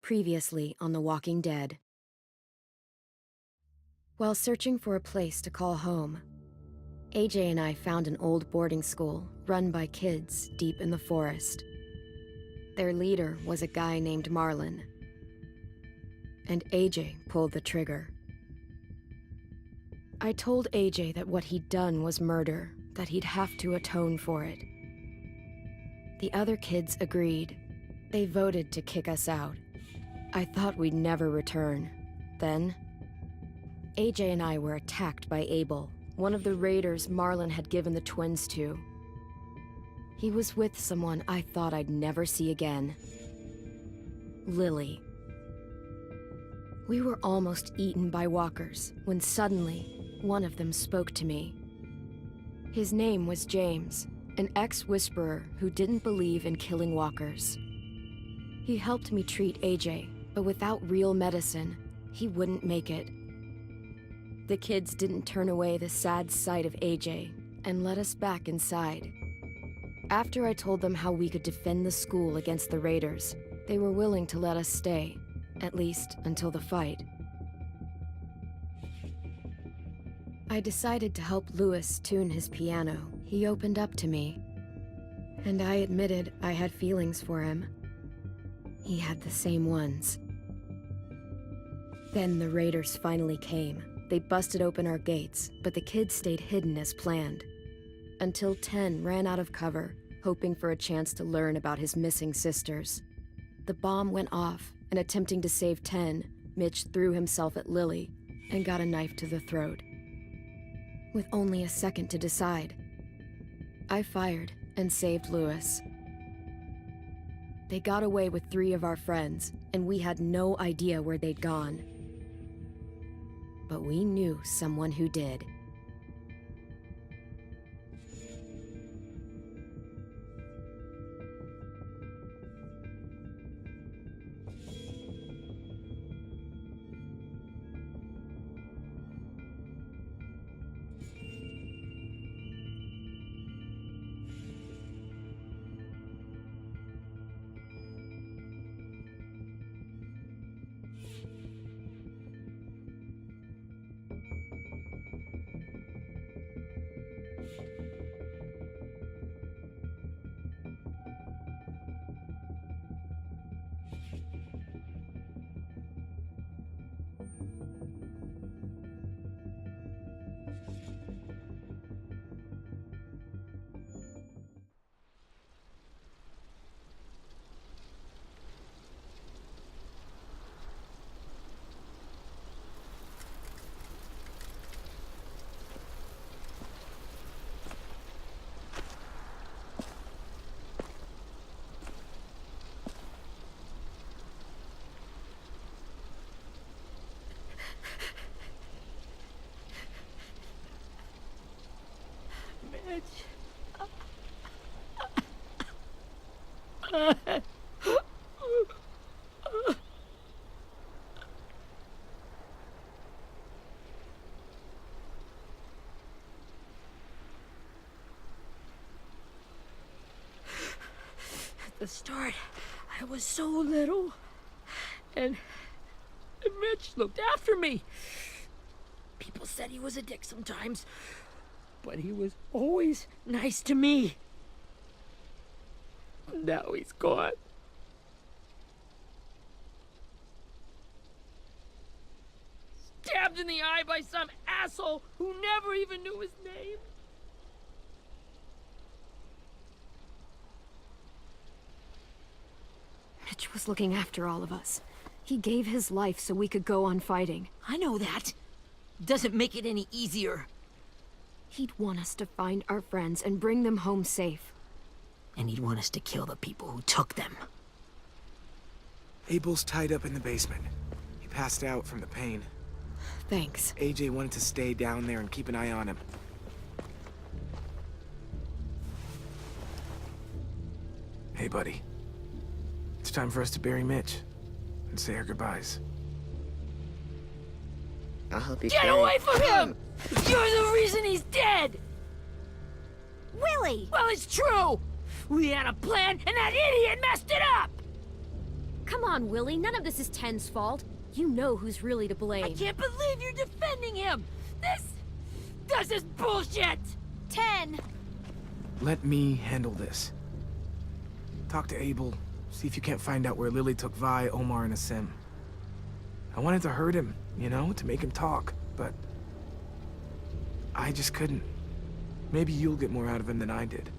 Previously on The Walking Dead. While searching for a place to call home, AJ and I found an old boarding school run by kids deep in the forest. Their leader was a guy named Marlon, and AJ pulled the trigger. I told AJ that what he'd done was murder, that he'd have to atone for it. The other kids agreed. They voted to kick us out. I thought we'd never return. Then, AJ and I were attacked by Abel, one of the raiders Marlon had given the twins to. He was with someone I thought I'd never see again. Lily. We were almost eaten by walkers when suddenly, one of them spoke to me. His name was James, an ex-whisperer who didn't believe in killing walkers. He helped me treat AJ, but without real medicine, he wouldn't make it. The kids didn't turn away the sad sight of AJ and let us back inside. After I told them how we could defend the school against the raiders, they were willing to let us stay, at least until the fight. I decided to help Louis tune his piano. He opened up to me, and I admitted I had feelings for him. He had the same ones. Then the raiders finally came. They busted open our gates, but the kids stayed hidden as planned. Until 10 ran out of cover, hoping for a chance to learn about his missing sisters. The bomb went off, and attempting to save 10, Mitch threw himself at Lily and got a knife to the throat. With only a second to decide, I fired and saved Louis. They got away with 3 of our friends, and we had no idea where they'd gone. But we knew someone who did. At the start, I was so little, and Mitch looked after me. People said he was a dick sometimes, but he was always nice to me. Now he's gone. Stabbed in the eye by some asshole who never even knew his name. Mitch was looking after all of us. He gave his life so we could go on fighting. I know that. Doesn't make it any easier. He'd want us to find our friends and bring them home safe. And he'd want us to kill the people who took them. Abel's tied up in the basement. He passed out from the pain. Thanks. AJ wanted to stay down there and keep an eye on him. Hey, buddy. It's time for us to bury Mitch and say our goodbyes. I'll help you Get carry. away from him! You're the reason he's dead! Willie! Well, it's true! We had a plan, and that idiot messed it up! Come on, Willie. None of this is Ten's fault. You know who's really to blame. I can't believe you're defending him! This is bullshit! 10! Let me handle this. Talk to Abel, see if you can't find out where Lily took Vi, Omar, and Asim. I wanted to hurt him, you know, to make him talk, but I just couldn't. Maybe you'll get more out of him than I did.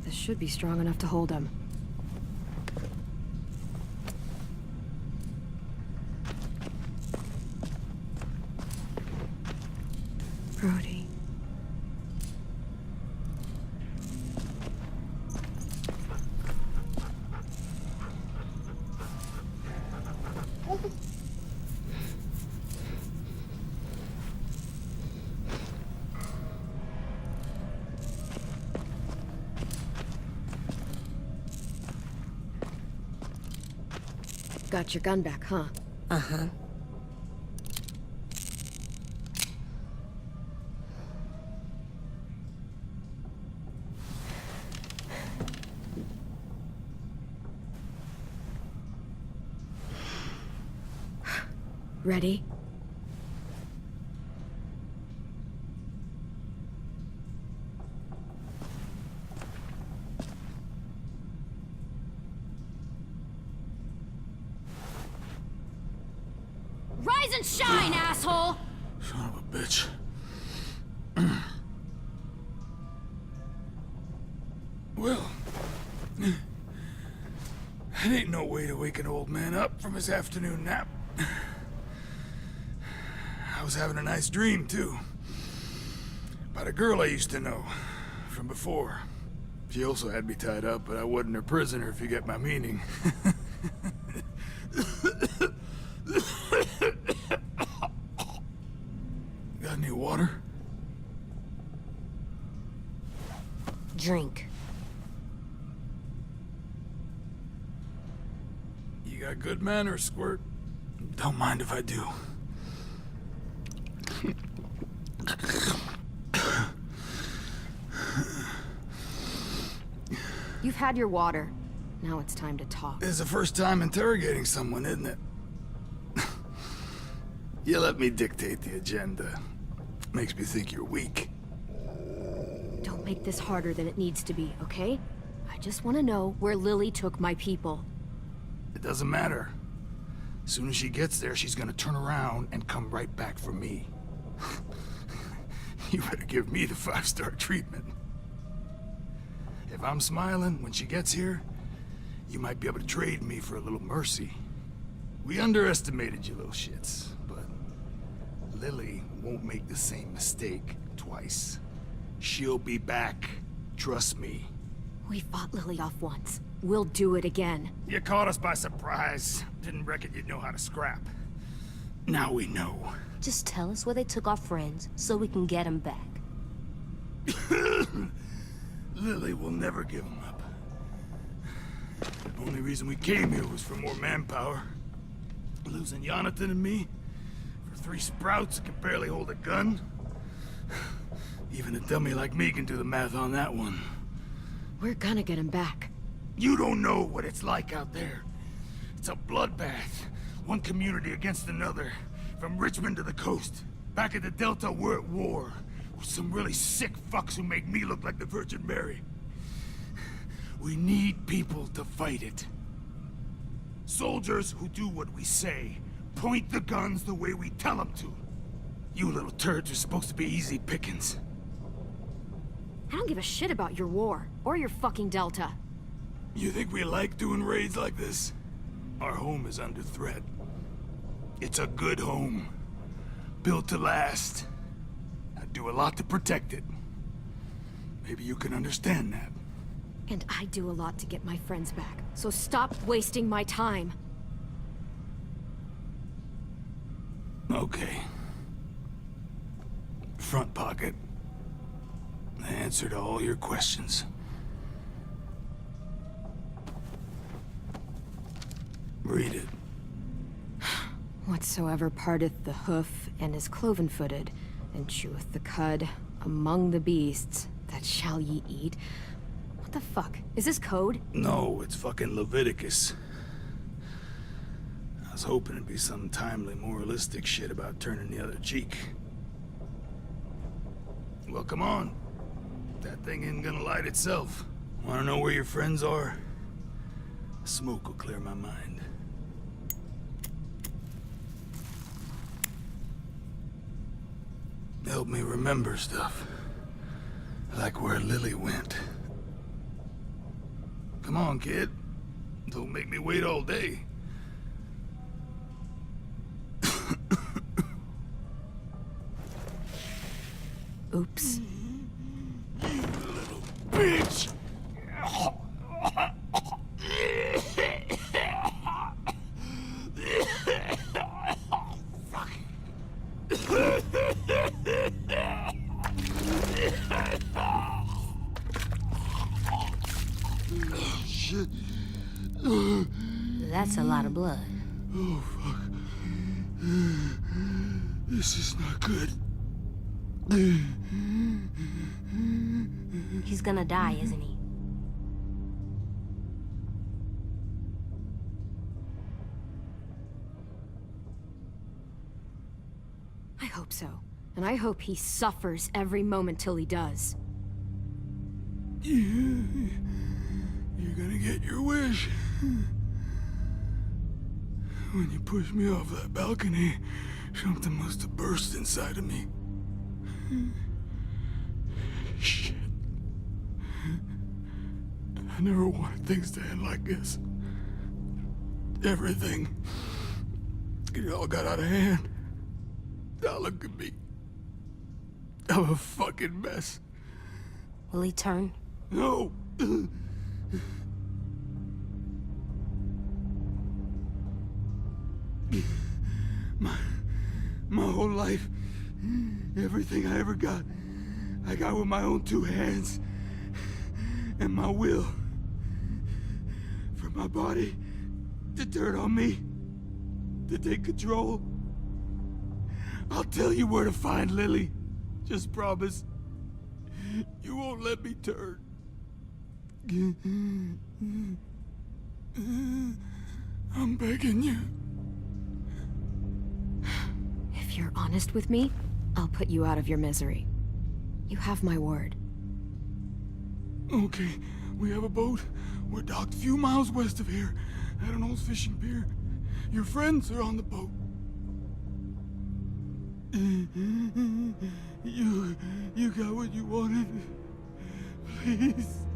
This should be strong enough to hold him. Brody. Got your gun back, huh? Uh-huh. Ready? Rise and shine, asshole! Son of a bitch. Well, it ain't no way to wake an old man up from his afternoon nap. I was having a nice dream, too. About a girl I used to know from before. She also had me tied up, but I wasn't her prisoner, if you get my meaning. Got any water? Drink. You got good manners, Squirt. Don't mind if I do. You've had your water. Now it's time to talk. It's the first time interrogating someone, isn't it? You let me dictate the agenda. Makes me think you're weak. Don't make this harder than it needs to be, okay? I just want to know where Lily took my people. It doesn't matter. As soon as she gets there, she's gonna turn around and come right back for me. You better give me the 5-star treatment. If I'm smiling when she gets here, you might be able to trade me for a little mercy. We underestimated you little shits, but Lily won't make the same mistake twice. She'll be back. Trust me. We fought Lily off once. We'll do it again. You caught us by surprise. Didn't reckon you'd know how to scrap. Now we know. Just tell us where they took our friends, so we can get them back. Lily will never give them up. The only reason we came here was for more manpower. Losing Jonathan and me for 3 sprouts that can barely hold a gun. Even a dummy like me can do the math on that one. We're gonna get him back. You don't know what it's like out there. It's a bloodbath. One community against another. From Richmond to the coast. Back at the Delta, we're at war. With some really sick fucks who make me look like the Virgin Mary. We need people to fight it. Soldiers who do what we say. Point the guns the way we tell them to. You little turds are supposed to be easy pickings. I don't give a shit about your war, or your fucking Delta. You think we like doing raids like this? Our home is under threat. It's a good home. built to last. I do a lot to protect it. Maybe you can understand that. And I do a lot to get my friends back. So stop wasting my time. Okay. Front pocket. The answer to all your questions. Read it. Whatsoever parteth the hoof and is cloven-footed, and cheweth the cud among the beasts, that shall ye eat. What the fuck? Is this code? No, it's fucking Leviticus. I was hoping it'd be some timely, moralistic shit about turning the other cheek. Well, come on. That thing ain't gonna light itself. Wanna know where your friends are? Smoke will clear my mind. Help me remember stuff. Like where Lily went. Come on, kid. Don't make me wait all day. Oops. You little bitch! Shit. That's a lot of blood. Oh, fuck. This is not good. He's gonna die, isn't he? I hope so. And I hope he suffers every moment till he does. You're gonna get your wish. When you pushed me off that balcony, something must have burst inside of me. Shit. I never wanted things to end like this. Everything. It all got out of hand. Now look at me. I'm a fucking mess. Will he turn? No. My whole life, everything I ever got, I got with my own two hands and my will. For my body to turn on me, to take control. I'll tell you where to find Lily. Just promise. You won't let me turn. I'm begging you. If you're honest with me, I'll put you out of your misery. You have my word. Okay, we have a boat. We're docked a few miles west of here, at an old fishing pier. Your friends are on the boat. You got what you wanted. Please,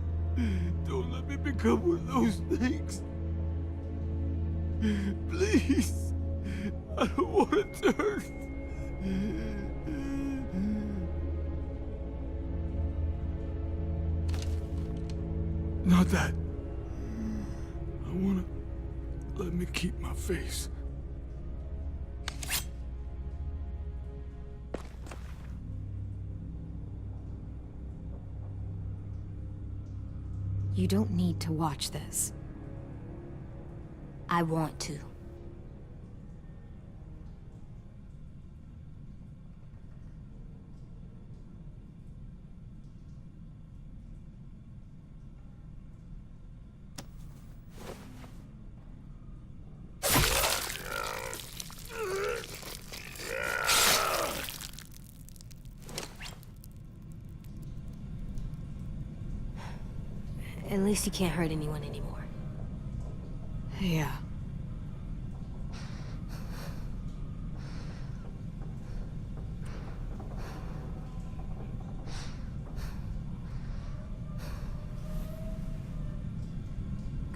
don't let me become one of those things. Please, I don't want to turn. Not that. I wanna let me keep my face. You don't need to watch this. I want to. At least he can't hurt anyone anymore. Yeah.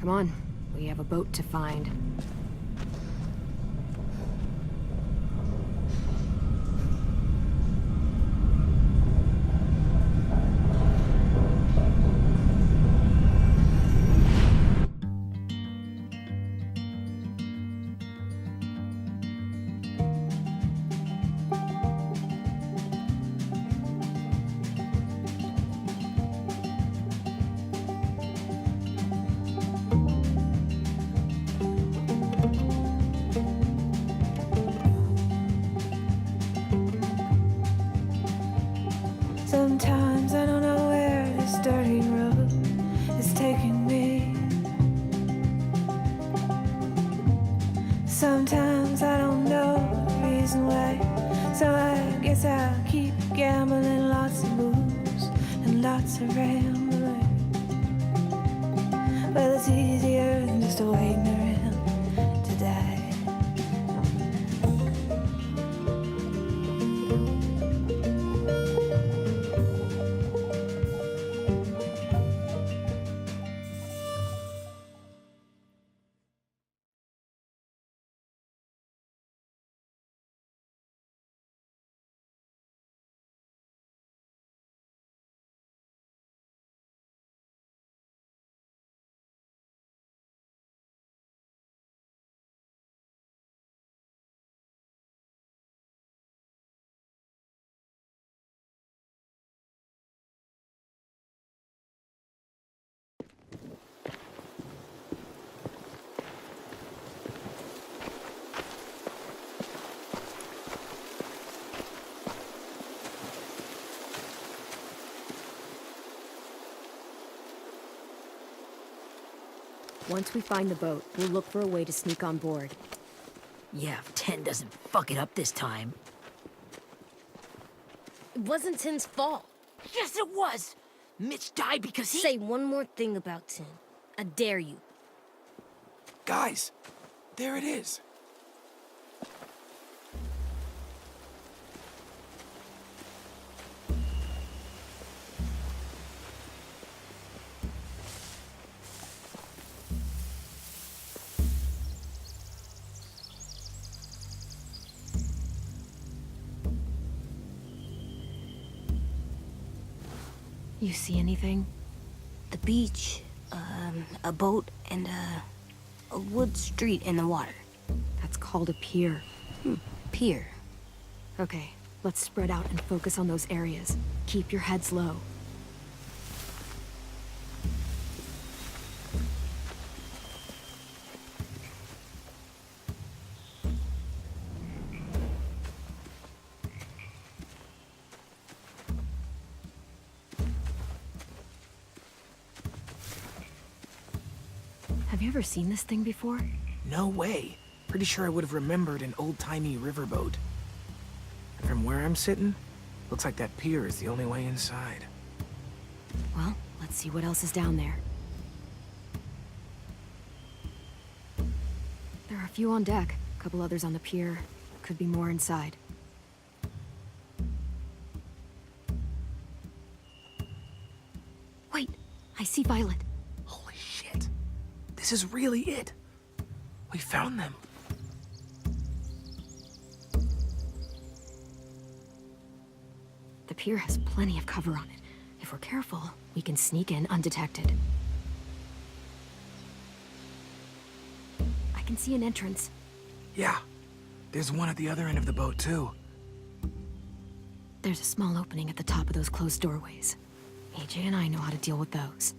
Come on, we have a boat to find. Sometimes I don't know where this dirty road is taking me. Sometimes I don't know the reason why, so I guess I'll keep gambling. Lots of moves and lots of rambling. Well, it's easier than just waiting around to die. Once we find the boat, we'll look for a way to sneak on board. Yeah, if 10 doesn't fuck it up this time. It wasn't Tin's fault. Yes, it was! Mitch died because he— Say one more thing about Tin. I dare you. Guys, there it is. You see anything? The beach, a boat, and a wood street in the water. That's called a pier. Pier. Okay, let's spread out and focus on those areas. Keep your heads low. Have you ever seen this thing before? No way. Pretty sure I would have remembered an old-timey riverboat. And from where I'm sitting, looks like that pier is the only way inside. Well, let's see what else is down there. There are a few on deck, a couple others on the pier. Could be more inside. Wait, I see Violet. Holy shit. This is really it. We found them. The pier has plenty of cover on it. If we're careful, we can sneak in undetected. I can see an entrance. Yeah. There's one at the other end of the boat, too. There's a small opening at the top of those closed doorways. AJ and I know how to deal with those.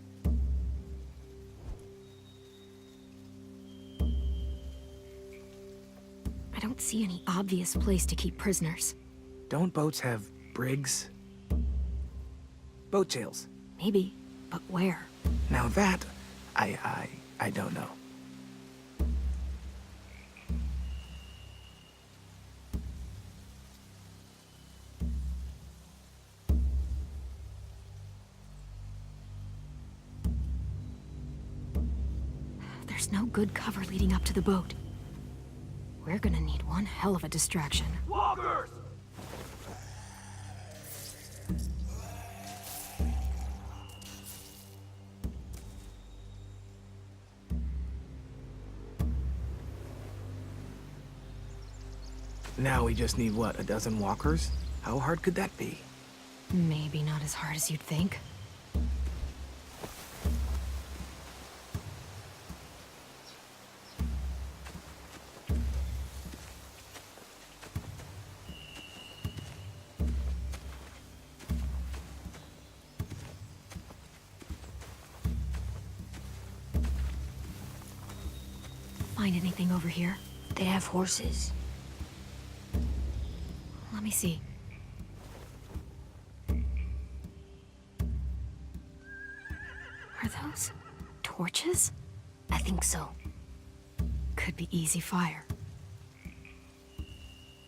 I don't see any obvious place to keep prisoners. Don't boats have brigs? Boat jails. Maybe, but where? Now that, I don't know. There's no good cover leading up to the boat. We're gonna need one hell of a distraction. Walkers! Now we just need, what, a dozen walkers? How hard could that be? Maybe not as hard as you'd think. Find anything over here? They have horses. Let me see. are those? Torches? I think so. Could be easy fire.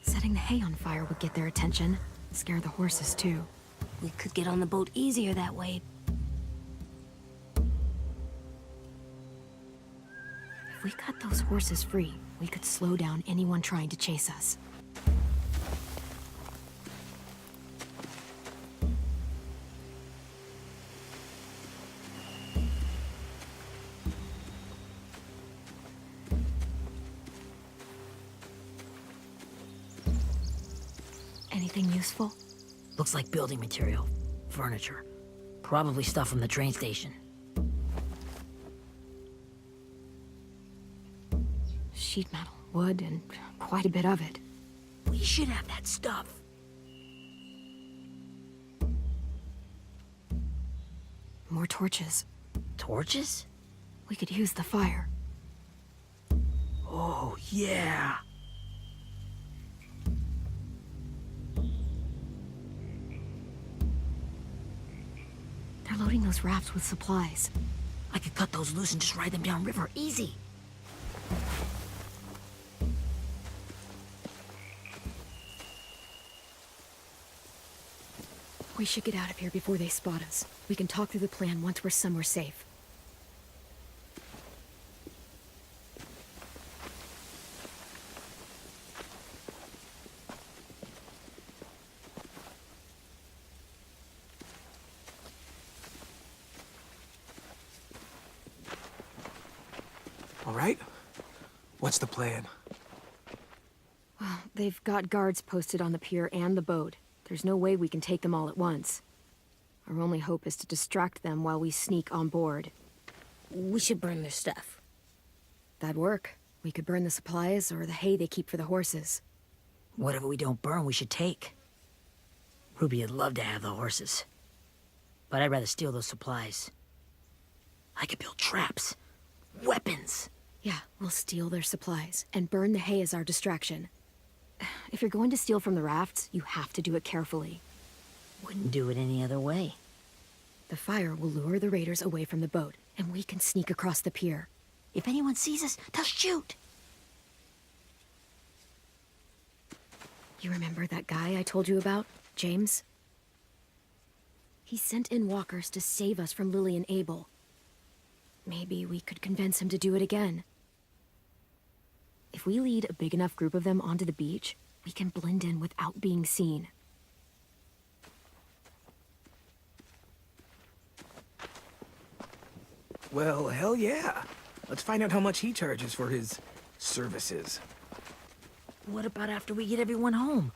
Setting the hay on fire would get their attention. Scare the horses, too. We could get on the boat easier that way. If we cut those horses free, we could slow down anyone trying to chase us. Anything useful? Looks like building material. Furniture. Probably stuff from the train station. Sheet metal, wood, and quite a bit of it. We should have that stuff. More torches. Torches? We could use the fire. Oh, yeah. They're loading those rafts with supplies. I could cut those loose and just ride them downriver. Easy. We should get out of here before they spot us. We can talk through the plan once we're somewhere safe. All right? What's the plan? Well, they've got guards posted on the pier and the boat. There's no way we can take them all at once. Our only hope is to distract them while we sneak on board. We should burn their stuff. That'd work. We could burn the supplies or the hay they keep for the horses. Whatever we don't burn, we should take. Ruby would love to have the horses. But I'd rather steal those supplies. I could build traps. Weapons. Yeah, we'll steal their supplies and burn the hay as our distraction. If you're going to steal from the rafts, you have to do it carefully. Wouldn't do it any other way. The fire will lure the raiders away from the boat, and we can sneak across the pier. If anyone sees us, they'll shoot. You remember that guy I told you about, James? He sent in walkers to save us from Lily and Abel. Maybe we could convince him to do it again. If we lead a big enough group of them onto the beach, we can blend in without being seen. Well, hell yeah. Let's find out how much he charges for his services. What about after we get everyone home?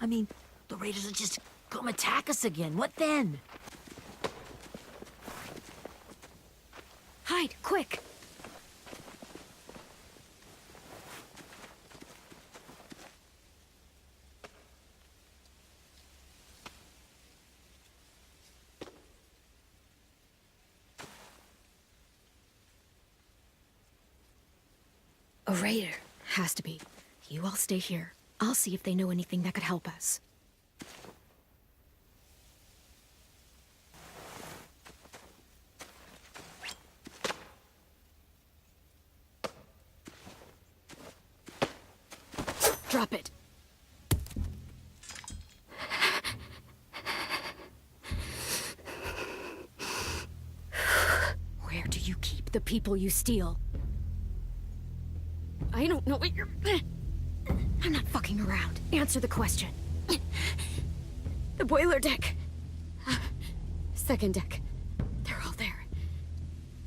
I mean, the raiders will just come attack us again. What then? Hide, quick! A raider. Has to be. You all stay here. I'll see if they know anything that could help us. Drop it. Where do you keep the people you steal? I don't know what you're... I'm not fucking around. Answer the question. The boiler deck. Second deck. They're all there.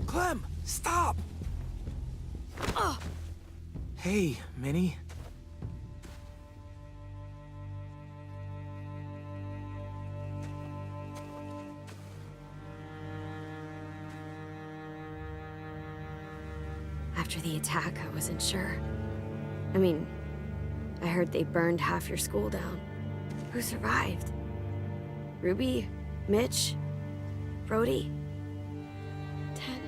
Clem, stop! Oh! Hey, Minnie. After the attack, I wasn't sure. I mean, I heard they burned half your school down. Who survived? Ruby? Mitch? Brody? Ten?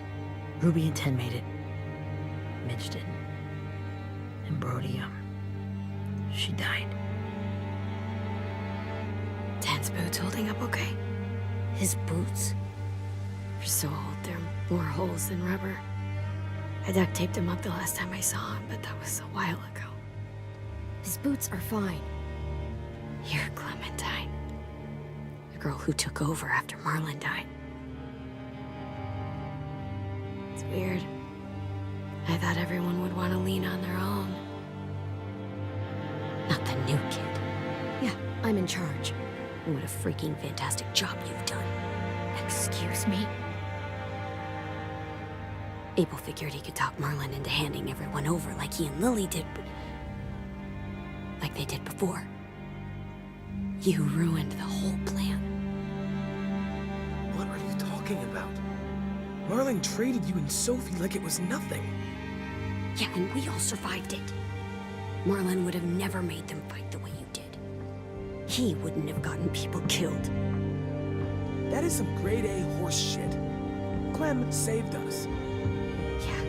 Ruby and Ten made it. Mitch didn't. And Brody, she died. Ten's boots holding up okay? His boots? They're so old, they're more holes than rubber. I duct taped him up the last time I saw him, but that was a while ago. His boots are fine. You're Clementine. The girl who took over after Marlon died. It's weird. I thought everyone would want to lean on their own. Not the new kid. Yeah, I'm in charge. What a freaking fantastic job you've done. Excuse me? Abel figured he could talk Marlon into handing everyone over like he and Lily did, but... like they did before. You ruined the whole plan. What are you talking about? Marlon traded you and Sophie like it was nothing. Yeah, and we all survived it. Marlon would have never made them fight the way you did. He wouldn't have gotten people killed. That is some grade A horse shit. Clem saved us. Yeah,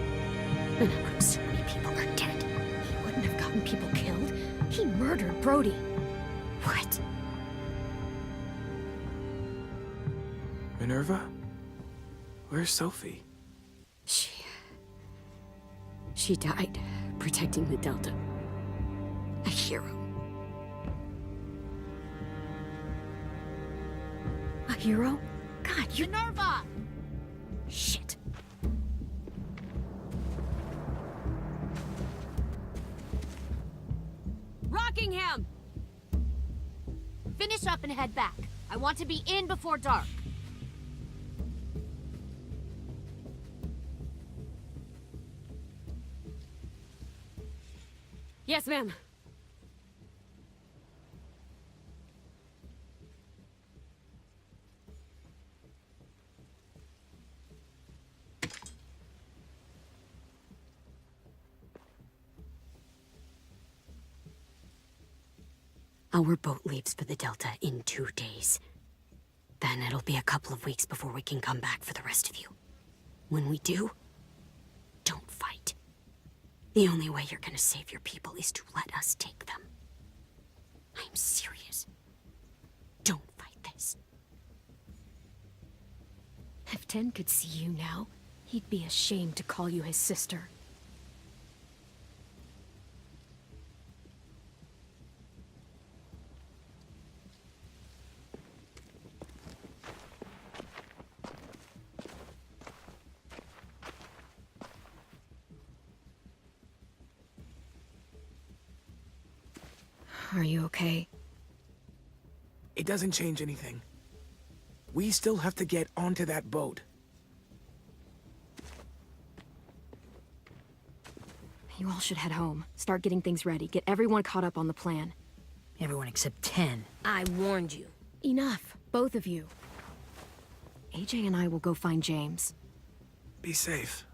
and how come so many people are dead? He wouldn't have gotten people killed. He murdered Brody. What? Minerva? Where's Sophie? She died protecting the Delta. A hero. A hero? God, you... Minerva! Shit. Rockingham! Finish up and head back. I want to be in before dark. Yes, ma'am. Our boat leaves for the Delta in 2 days. Then it'll be a couple of weeks before we can come back for the rest of you. When we do, don't fight. The only way you're gonna save your people is to let us take them. I'm serious. Don't fight this. If Ten could see you now, he'd be ashamed to call you his sister. Are you okay? It doesn't change anything. We still have to get onto that boat. You all should head home. Start getting things ready. Get everyone caught up on the plan. Everyone except 10. I warned you. Enough, both of you. AJ and I will go find James. Be safe.